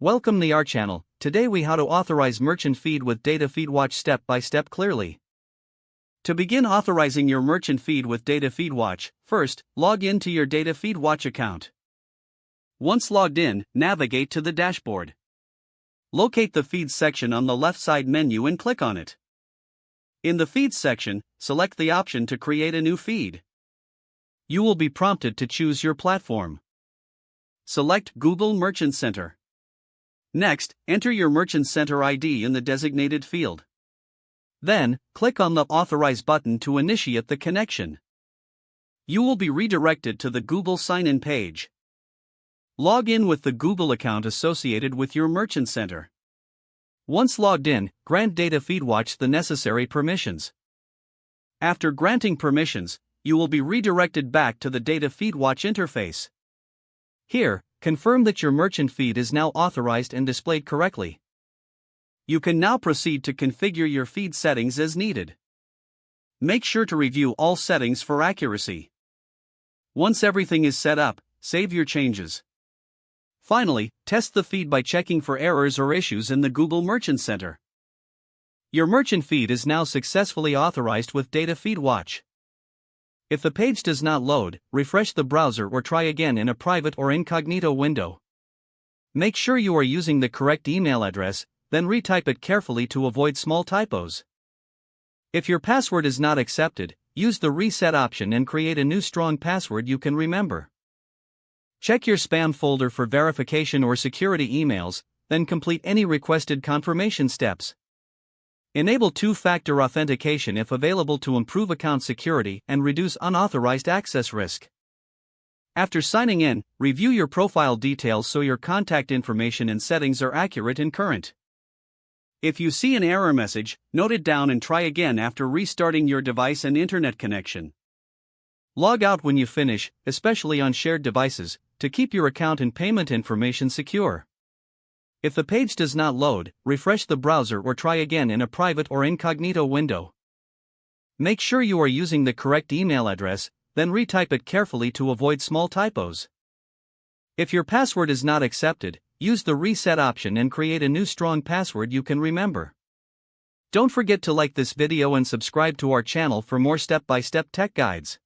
Welcome to our channel. Today we how to authorize merchant feed with DataFeedWatch step by step clearly. To begin authorizing your merchant feed with DataFeedWatch, first, log in to your DataFeedWatch account. Once logged in, navigate to the dashboard. Locate the Feeds section on the left side menu and click on it. In the Feeds section, select the option to create a new feed. You will be prompted to choose your platform. Select Google Merchant Center. Next, enter your Merchant Center ID in the designated field. Then, click on the Authorize button to initiate the connection. You will be redirected to the Google sign-in page. Log in with the Google account associated with your Merchant Center. Once logged in, grant DataFeedWatch the necessary permissions. After granting permissions, you will be redirected back to the DataFeedWatch interface. Here, confirm that your merchant feed is now authorized and displayed correctly. You can now proceed to configure your feed settings as needed. Make sure to review all settings for accuracy. Once everything is set up, save your changes. Finally, test the feed by checking for errors or issues in the Google Merchant Center. Your merchant feed is now successfully authorized with DataFeedWatch. If the page does not load, refresh the browser or try again in a private or incognito window. Make sure you are using the correct email address, then retype it carefully to avoid small typos. If your password is not accepted, use the reset option and create a new strong password you can remember. Check your spam folder for verification or security emails, then complete any requested confirmation steps. Enable two-factor authentication if available to improve account security and reduce unauthorized access risk. After signing in, review your profile details so your contact information and settings are accurate and current. If you see an error message, note it down and try again after restarting your device and internet connection. Log out when you finish, especially on shared devices, to keep your account and payment information secure. If the page does not load, refresh the browser or try again in a private or incognito window. Make sure you are using the correct email address, then retype it carefully to avoid small typos. If your password is not accepted, use the reset option and create a new strong password you can remember. Don't forget to like this video and subscribe to our channel for more step-by-step tech guides.